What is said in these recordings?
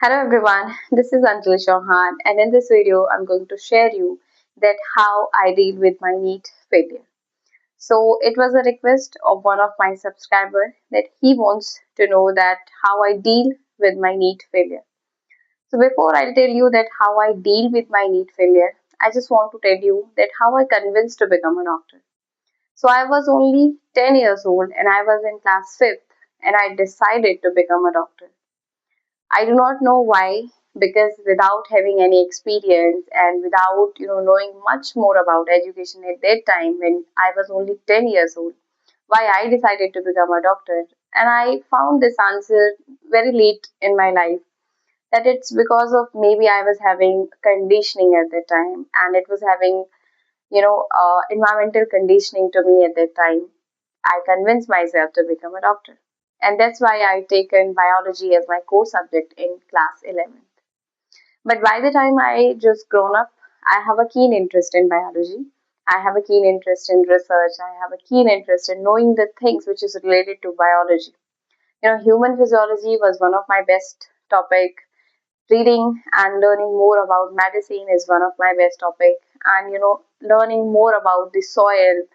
Hello everyone, this is Anjali Chauhan and in this video I'm going to share you that how I deal with my NEET failure. So it was a request of one of my subscriber that he wants to know that how I deal with my NEET failure. So before I tell you that how I deal with my NEET failure, I just want to tell you that how I convinced to become a doctor. So I was only 10 years old and I was in class 5th and I decided to become a doctor. I do not know why, because without having any experience and without knowing much more about education at that time when I was only 10 years old, why I decided to become a doctor. And I found this answer very late in my life that it's because of maybe I was having conditioning at that time and it was having environmental conditioning to me at that time. I convinced myself to become a doctor. And that's why I taken biology as my core subject in class 11th. But by the time I just grown up, I have a keen interest in biology. I have a keen interest in research. I have a keen interest in knowing the things which is related to biology. Human physiology was one of my best topic. Reading and learning more about medicine is one of my best topic. And learning more about the soil,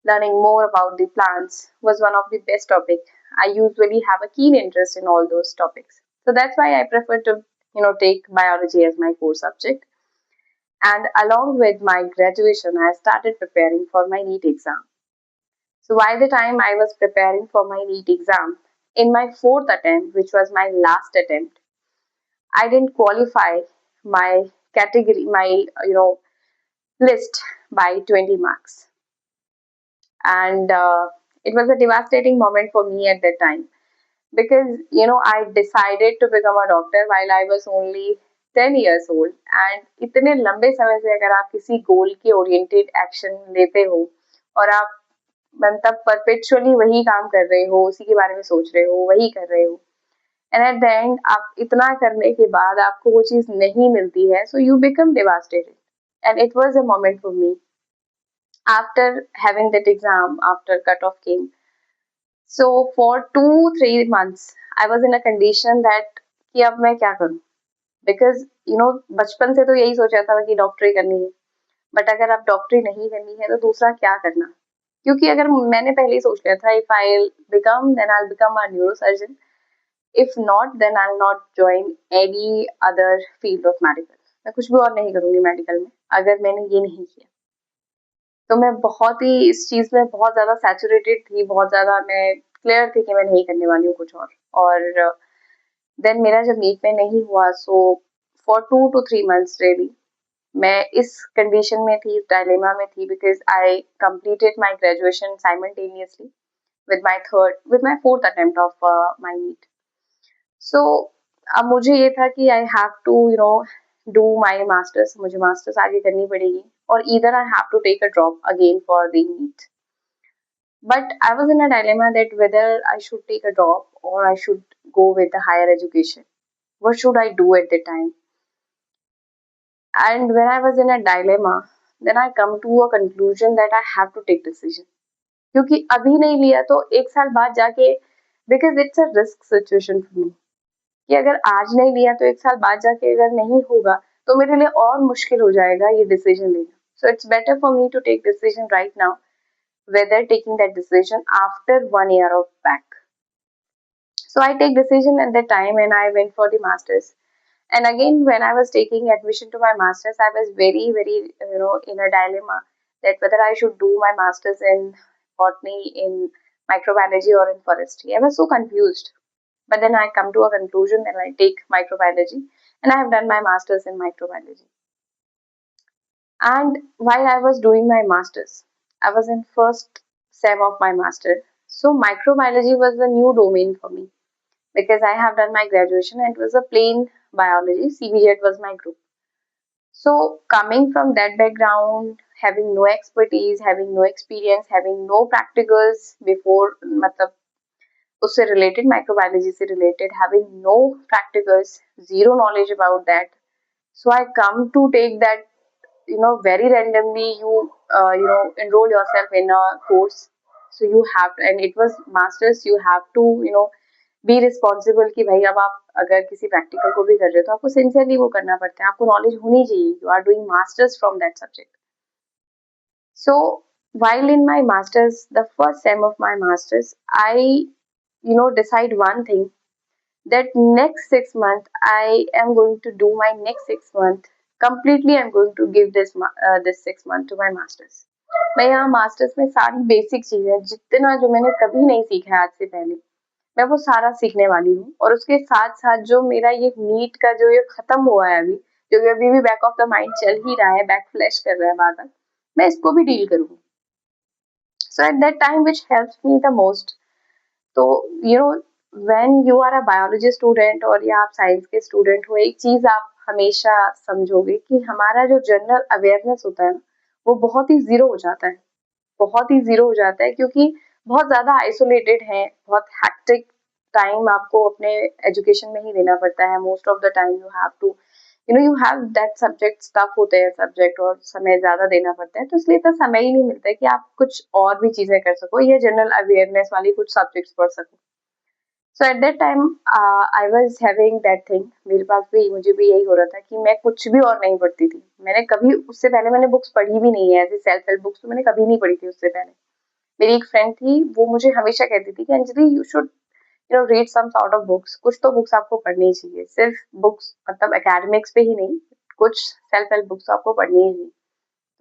learning more about the plants was one of the best topic. I usually have a keen interest in all those topics. So that's why I prefer to, take biology as my core subject. And along with my graduation, I started preparing for my NEET exam. So by the time I was preparing for my NEET exam, in my fourth attempt, which was my last attempt, I didn't qualify my category, my list by 20 marks. And it was a devastating moment for me at that time because I decided to become a doctor while I was only 10 years old. And इतने लंबे समय से अगर आप किसी गोल के oriented action लेते हो और आप मतलब परपेचुअली वही काम कर रहे हो, उसी के बारे में सोच रहे हो, वही कर रहे हो, एंड एट द एंड आप इतना करने के बाद आपको वो चीज नहीं मिलती है, so you become devastated. And it was a moment for me after having that exam, after cutoff came. So for 2 3 months, I was in a condition that कि अब मैं क्या करूं? Because बचपन से तो यही सोचा था कि डॉक्टरी करनी है. बट अगर अब डॉक्टरी नहीं करनी है तो दूसरा क्या करना? क्योंकि अगर मैंने पहले ही सोच लिया था if I'll become then I'll become a neurosurgeon. If not then I'll not join any other field of medical. मैं कुछ भी और नहीं करूंगी मेडिकल में अगर मैंने ये नहीं किया. तो मैं बहुत ही इस चीज़ में बहुत ज़्यादा सैचुरेटेड थी, बहुत ज़्यादा मैं क्लियर थी कि मैं नहीं करने वाली हूँ कुछ और देन मेरा जब नीट में नहीं हुआ so for 2 to 3 months really मैं इस कंडीशन में थी, इस डायलेमा में थी because I completed my graduation simultaneously with my fourth attempt of my NEET. So अब मुझे ये था कि I have to do my masters, मुझे मास्टर्स आगे करनी पड़ेगी और either I have to take a drop again for the NEET. But I was in a dilemma that whether I should take a drop or I should go with the higher education. What should I do at the time? And when I was in a dilemma, then I come to a conclusion that I have to take decision. क्योंकि अभी नहीं लिया तो एक साल बाद जाके because it's a risk situation for me कि अगर आज नहीं लिया तो एक साल बाद जाके अगर नहीं होगा तो मेरे लिए और मुश्किल हो जाएगा ये डिसीजन लेना. So it's better for me to take decision right now whether taking that decision after 1 year of back. So I take decision at that time and I went for the masters. And again, when I was taking admission to my masters, I was very, in a dilemma that whether I should do my masters in botany, in microbiology, or in forestry. I was so confused. But then I come to a conclusion that I take microbiology, and I have done my masters in microbiology. And while I was doing my masters, I was in first sem of my master. So microbiology was a new domain for me because I have done my graduation and it was a plain biology. CBJ was my group. So coming from that background, having no expertise, having no experience, having no practicals before, मतलब उससे related microbiology से related, having no practicals, zero knowledge about that. So I come to take that, very randomly. Enroll yourself in a course. So you have, and it was masters. You have to, be responsible कि भाई अब आप अगर किसी practical को भी कर रहे हो तो आपको सिंसियरली वो करना पड़ता है, आपको नॉलेज होनी चाहिए, you are doing masters from that subject. So while in my masters, the first sem of my masters, I decide one thing, that next 6 month I am going to do my next 6 month completely. I'm going to give this 6 month to my masters. मैं यहाँ masters में सारी basic चीजें जितना जो मैंने कभी नहीं सीखा है आज से पहले, मैं वो सारा सीखने वाली हूँ. और उसके साथ साथ जो मेरा ये नीट का जो ये खत्म हुआ है अभी, जो कि अभी भी बैक ऑफ द माइंड चल ही रहा है, बैक फ्लैश कर रहा है बार बार, मैं इसको भी डील करूंगी. So at that time which helps me the most, तो when you are a biology student और या आप साइंस के स्टूडेंट हो, एक चीज आप हमेशा समझोगे कि हमारा जो जनरल अवेयरनेस होता है वो बहुत ही जीरो हो जाता है, बहुत ही जीरो हो जाता है, क्योंकि बहुत ज्यादा आइसोलेटेड है, बहुत हैक्टिक टाइम आपको अपने एजुकेशन में ही देना पड़ता है. Most of the time you have to you have that subject, tough होते हैं सब्जेक्ट और समय ज्यादा देना पड़ता है, तो इसलिए इतना समय ही नहीं मिलता है कि आप कुछ और भी चीजें कर सको या जनरल अवेयरनेस वाली कुछ सब्जेक्ट्स पढ़ सको. So at that time I was having that thing, मेरे पास भी मुझे भी यही हो रहा था कि मैं कुछ भी और नहीं पढ़ती थी. मैंने कभी उससे पहले मैंने बुक्स पढ़ी भी नहीं है, ऐसी सेल्फ हेल्प बुक्स तो मैंने कभी नहीं पढ़ी थी उससे पहले. मेरी एक फ्रेंड थी, वो मुझे हमेशा कहती थी कि Anjali you should read some sort of books, कुछ तो बुक्स आपको पढ़नी चाहिए, सिर्फ बुक्स मतलब एकेडमिक्स पे ही नहीं, कुछ सेल्फ हेल्प बुक्स आपको पढ़नी ही चाहिए.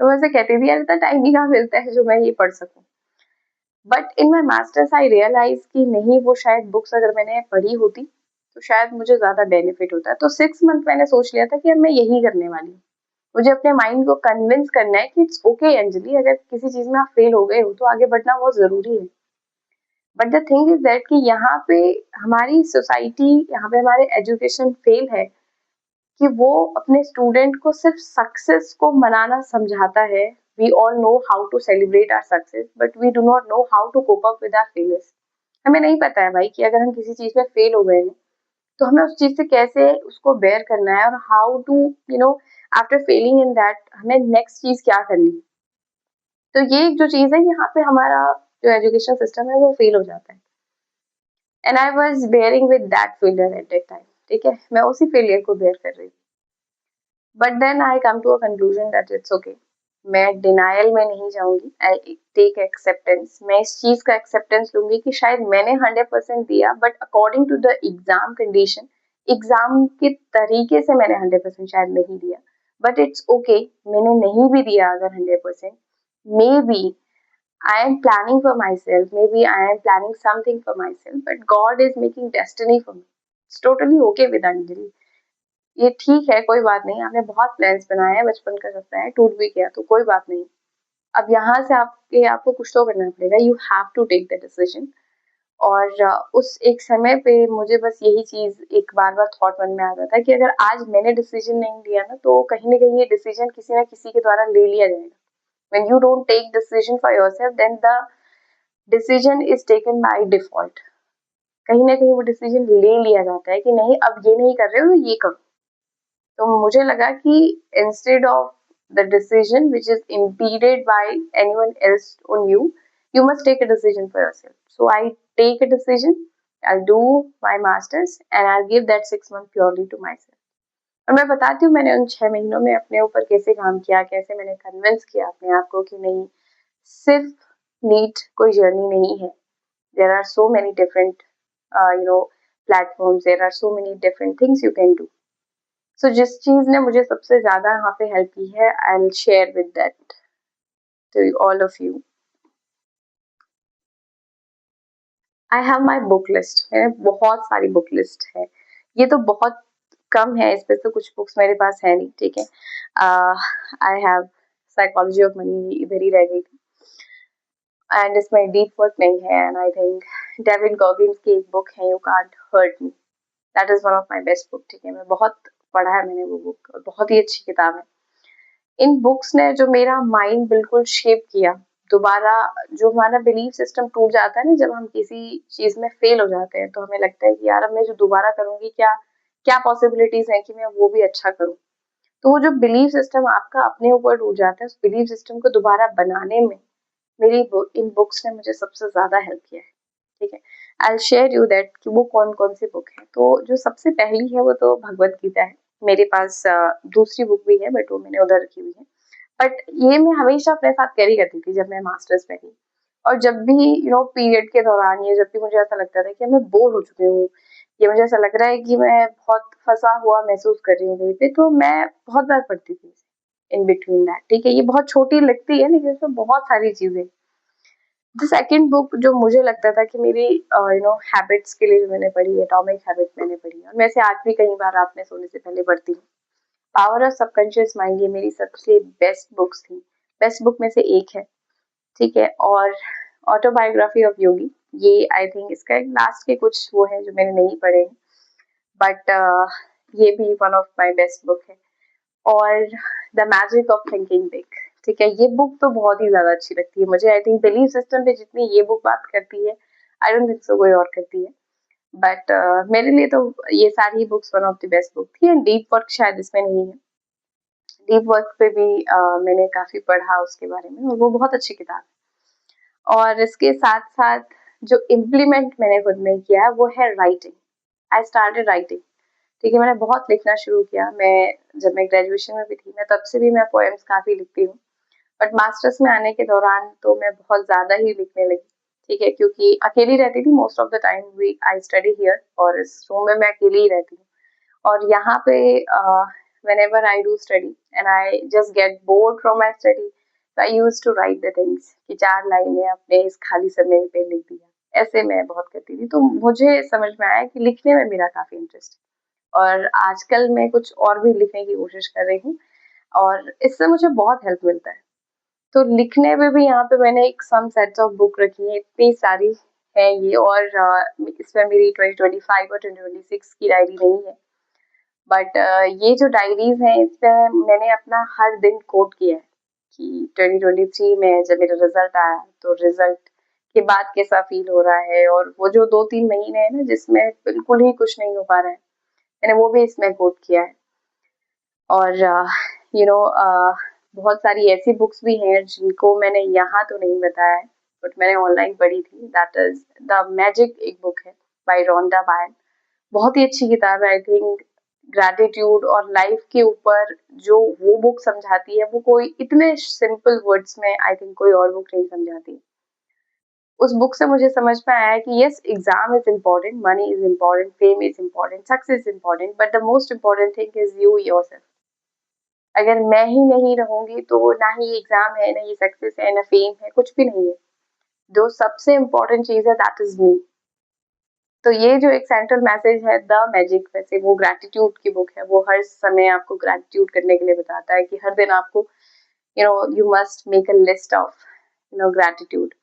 तो वैसे कहती थी यार इतना टाइम ही कहाँ मिलता है जो मैं ये पढ़ सकूं. But in my masters I realize कि नहीं, वो शायद बुक्स अगर मैंने पढ़ी होती तो शायद मुझे ज्यादा बेनिफिट होता है. तो 6 मंथ मैंने सोच लिया था कि अब मैं यही करने वाली हूँ. मुझे अपने माइंड को कन्विंस करना है कि इट्स ओके अंजलि, अगर किसी चीज में आप फेल हो गए हो तो आगे बढ़ना बहुत जरूरी है. But the thing is that कि यहाँ पे हमारी सोसाइटी, यहाँ पे हमारे एजुकेशन फेल है कि वो अपने स्टूडेंट को सिर्फ सक्सेस को मनाना समझाता है. We all know how to celebrate our success, but we do not know how to cope up with our failures. हमें नहीं पता है भाई कि अगर हम किसी चीज में फेल हो गए हैं तो हमें उस चीज से कैसे उसको बेयर करना है, और how to after failing in that हमें नेक्स्ट चीज क्या करनी है. तो ये एक जो चीज है, यहाँ पे हमारा जो एजुकेशन सिस्टम है वो फेल हो जाता है. And I was bearing with that failure at that time. ठीक है, मैं उसी फेलियर को बेयर कर रही. But then I come to a conclusion that it's okay. मैं डिनायल में नहीं जाऊंगी, आई टेक एक्सेप्टेंस. मैं इस चीज का एक्सेप्टेंस लूंगी कि शायद मैंने 100% दिया, but according to the exam condition, exam के तरीके से मैंने 100% शायद नहीं दिया. बट इट्स ओके, मैंने नहीं भी दिया अगर 100%, may be I am planning for myself, maybe I am planning something for myself, but God is making destiny for me. It's totally okay with Anjali. ये ठीक है, कोई बात नहीं, आपने बहुत प्लान्स बनाए हैं, बचपन का सपना है, टूट भी गया तो कोई बात नहीं. अब यहाँ से आपको कुछ तो करना पड़ेगा. You have to take the decision. और उस एक समय पे मुझे बस यही चीज एक बार बार थॉट मन में आता था कि अगर आज मैंने डिसीजन नहीं लिया ना, तो कहीं ना कहीं ये डिसीजन किसी ना किसी के द्वारा ले लिया जाएगा. When you don't take decision for yourself, then the decision is taken by default. कहीं ना कहीं वो डिसीजन ले लिया जाता है कि नहीं, अब ये नहीं कर रहे हो, ये करो. तो मुझे लगा कि instead of the decision which is impeded by anyone else on you, you must take a decision for yourself. So I take a decision. I'll do my masters and I'll give that 6 month purely to myself. और मैं बताती हूँ मैंने उन 6 महीनों में अपने ऊपर कैसे काम किया, कैसे मैंने कन्विंस किया अपने आप को कि नहीं, सिर्फ नीट कोई जर्नी नहीं है. There are so many different platforms, there are so many different things you can do. So जिस चीज ने मुझे सबसे ज्यादा यहाँ पे हेल्प की है, I will share with that to all of you. I have my book list. मेरे बहुत सारी बुक लिस्ट है. ये तो बहुत कम है, इस पे तो कुछ बुक्स मेरे पास है नहीं. ठीक है, I have psychology of money, इधर ही रह गई थी, एंड इसमें डीप वर्क नहीं है. And I think David Goggins की एक बुक है, you can't hurt me, that is one of my best book. ठीक है, मैं बहुत पढ़ा है मैंने वो बुक, और बहुत ही अच्छी किताब है. इन बुक्स ने जो मेरा माइंड बिल्कुल शेप किया. दोबारा जो हमारा बिलीफ सिस्टम टूट जाता है ना, जब हम किसी चीज में फेल हो जाते हैं, तो हमें लगता है कि यार अब मैं जो दोबारा करूंगी, क्या क्या पॉसिबिलिटीज है कि मैं वो भी अच्छा करूं. तो वो जो बिलीफ सिस्टम आपका अपने ऊपर टूट जाता है, उस बिलीफ सिस्टम को दोबारा बनाने में इन बुक्स ने मुझे सबसे ज्यादा हेल्प किया है. ठीक है, आई शेयर यू दैट कि वो कौन कौन सी बुक है। तो जो सबसे पहली है वो तो भगवत गीता है। मेरे पास दूसरी बुक भी है बट वो मैंने उधर रखी हुई है। बट ये मैं हमेशा अपने साथ कैरी करती थी जब मैं मास्टर्स में थी। और जब भी पीरियड के दौरान या जब भी मुझे ऐसा लगता था कि मैं बोर हो चुकी हूँ, या मुझे ऐसा लग रहा है कि मैं बहुत फंसा हुआ महसूस कर रही हूँ कहीं पे, तो मैं बहुत बार पढ़ती थी इन बिटवीन दैट। ठीक है, ये बहुत छोटी लगती है लेकिन इसमें बहुत सारी चीजें। द सेकंड बुक जो मुझे लगता था कि मेरी हैबिट्स के लिए जो मैंने पढ़ी है, एटॉमिक हैबिट मैंने पढ़ी है, और मैं इसे आज भी कई बार रात में सोने से पहले पढ़ती हूँ। पावर ऑफ सबकॉन्शियस माइंड, ये मेरी सबसे बेस्ट बुक्स थी, बेस्ट बुक में से एक है। ठीक है, और ऑटोबायोग्राफी ऑफ योगी, ये आई थिंक इसका एक लास्ट के कुछ वो है जो मैंने नहीं पढ़े, बट ये भी one of my best book है। और the magic of thinking big, ठीक है, ये बुक तो बहुत ही ज्यादा अच्छी लगती है मुझे। आई थिंक बिलीफ सिस्टम पे जितनी ये बुक बात करती है, आई डोंट थिंक सो कोई और करती है। बट मेरे लिए तो ये सारी books one of the best book थी। एंड डीप वर्क शायद इसमें नहीं है। डीप वर्क पे भी मैंने काफी पढ़ा उसके बारे में, और वो बहुत अच्छी किताब है। और इसके साथ साथ जो इम्प्लीमेंट मैंने खुद में किया है वो है राइटिंग। I started writing. ठीक है, मैंने बहुत लिखना शुरू किया। मैं जब मैं ग्रेजुएशन में भी थी, मैं तब से भी मैं पोएम्स काफी लिखती हूँ। बट मास्टर्स में आने के दौरान तो मैं बहुत ज्यादा ही लिखने लगी। ठीक है, क्योंकि अकेली रहती थी most of the time. We I study here, और इस रूम में मैं अकेली ही रहती हूँ। और यहाँ पे whenever I do study and I just get bored from my study, so I used to write the things कि 4 लाइनें अपने इस खाली समय पे लिख दिया। ऐसे मैं बहुत करती थी। तो मुझे समझ में आया कि लिखने में मेरा काफी इंटरेस्ट है, और आजकल मैं कुछ और भी लिखने की कोशिश कर रही हूँ, और इससे मुझे बहुत हेल्प मिलता है। तो लिखने में भी यहाँ पे मैंने एक सम सेट्स ऑफ बुक रखी है, इतनी सारी है ये। और इसमें मेरी 2025 और 2026 की डायरी नहीं है, बट ये जो डायरीज हैं इसमें मैंने अपना हर दिन कोट किया है कि 2023 में जब मेरा रिजल्ट आया तो रिजल्ट के बाद कैसा फील हो रहा है, और वो जो 2-3 महीने हैं ना जिसमें बिल्कुल ही कुछ नहीं हो पा रहा है, मैंने वो भी इसमें कोट किया है। और यू नो बहुत सारी ऐसी बुक्स भी हैं जिनको मैंने यहाँ तो नहीं बताया है, बट मैंने ऑनलाइन पढ़ी थी। दैट इज द मैजिक, एक बुक है बाय रोंडा बायन। बहुत ही अच्छी किताब है। आई थिंक ग्रैटिट्यूड और लाइफ के ऊपर जो वो बुक समझाती है, वो कोई इतने सिंपल वर्ड्स में आई थिंक कोई और बुक नहीं समझाती। उस बुक से मुझे समझ में आया कि yes, exam is important, money is important, fame is important, success is important, but the most important thing is you yourself. अगर मैं ही नहीं रहूंगी तो ना ही एग्जाम है, ना ही सक्सेस है, ना फेम है, कुछ भी नहीं है। जो सबसे इम्पोर्टेंट चीज है दैट इज मी। तो ये जो एक सेंट्रल मैसेज है द मैजिक, वैसे वो ग्रैटिट्यूड की बुक है। वो हर समय आपको ग्रैटिट्यूड करने के लिए बताता है कि हर दिन आपको you must make a list of gratitude.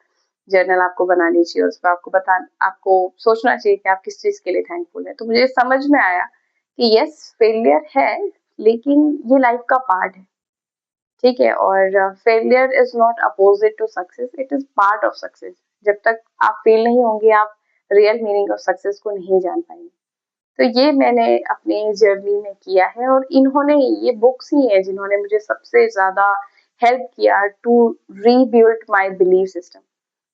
Journal आपको बनानी चाहिए, और उसमें आपको सोचना चाहिए कि आप किस चीज के लिए थैंकफुल है। तो मुझे समझ में आया कि यस, फेलियर है लेकिन ये लाइफ का पार्ट है। ठीक है, और failure is not opposite to success, it is part of success. जब तक आप फेल नहीं होंगे, आप रियल मीनिंग ऑफ सक्सेस को नहीं जान पाएंगे। तो ये मैंने अपनी जर्नी में किया है, और इन्होंने, ये बुक्स ही है जिन्होंने मुझे सबसे ज्यादा हेल्प किया to rebuild my belief system.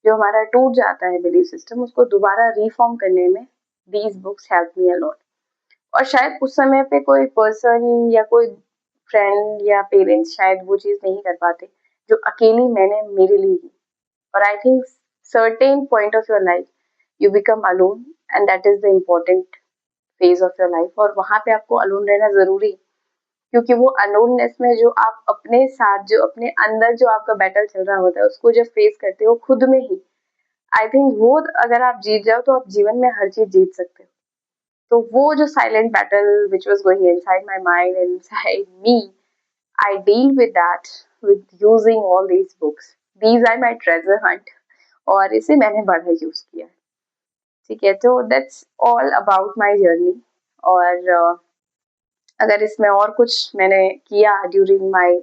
जो हमारा टूट जाता है बिलीफ सिस्टम, उसको दोबारा रिफॉर्म करने में these books help me a lot. और शायद उस समय पे कोई पर्सन या कोई फ्रेंड या पेरेंट्स शायद वो चीज नहीं कर पाते जो अकेली मैंने मेरे लिए की। और I think certain point of your life you become alone, and that is the important phase of your life. और वहां पे आपको अलोन रहना जरूरी है, क्योंकि वो अलोननेस में जो आप अपने साथ, जो अपने अंदर जो आपका बैटल चल रहा होता है, उसको जब फेस करते हो खुद में ही, आई थिंक वो अगर आप जीत जाओ तो आप जीवन में हर चीज जीत सकते हो। तो वो जो silent battle which was going inside my mind, inside me, I deal with that with using all these books. These are my treasure hunt, और इसे मैंने बड़ा यूज किया है। ठीक है, तो that's all about my journey. और अगर इसमें और कुछ मैंने किया during my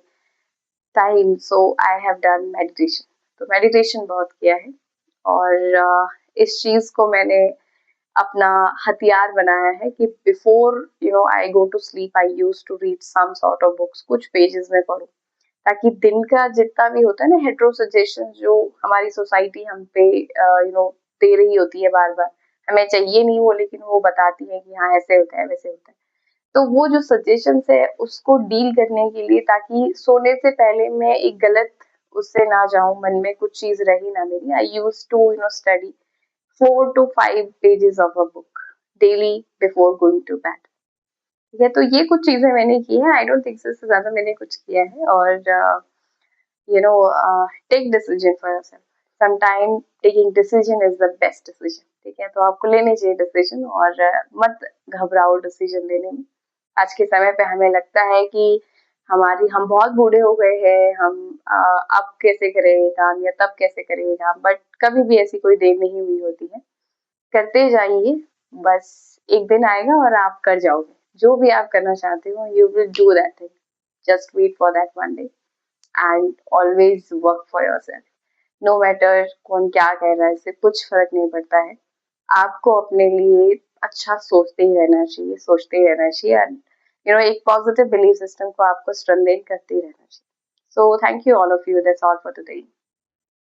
time, so I have done meditation. तो मेडिटेशन बहुत किया है, और इस चीज को मैंने अपना हथियार बनाया है कि before I go to sleep, I use to read some sort of books, कुछ पेजेस में पढूं, ताकि दिन का जितना भी होता है ना हेटेरो सजेशन जो हमारी सोसाइटी हम पे दे रही होती है बार बार, हमें चाहिए नहीं वो, लेकिन वो बताती है कि हाँ ऐसे होता है वैसे होता है। तो वो जो सजेशंस है उसको डील करने के लिए, ताकि सोने से पहले मैं एक गलत उससे ना जाऊं, मन में कुछ चीज रही ना मेरी, I use to study 4 to 5 pages of a book daily before going to bed. ठीक है, तो ये कुछ चीजें मैंने की हैं। आई डोंट थिंक इससे ज्यादा मैंने कुछ किया है। और take decision for yourself. Sometime taking decision is the best decision. ठीक है, तो आपको लेने चाहिए डिसीजन, और मत घबराओ डिसीजन लेने में। आज के समय पे हमें लगता है कि हम बहुत बूढ़े हो गए हैं, हम अब कैसे करेंगे काम या तब कैसे करेंगे काम, बट कभी भी ऐसी कोई देर नहीं हुई होती है। करते जाइए, बस एक दिन आएगा और आप कर जाओगे जो भी आप करना चाहते हो। You will do that thing, just wait for that one day and always work for yourself. No matter कौन क्या कह रहा है, इससे कुछ फर्क नहीं पड़ता है। आपको अपने लिए अच्छा सोचते ही रहना चाहिए, सोचते ही रहना चाहिए, एंड एक पॉजिटिव बिलीफ सिस्टम को आपको स्ट्रेंथन करते ही रहना चाहिए। So thank you all of you, that's all for today.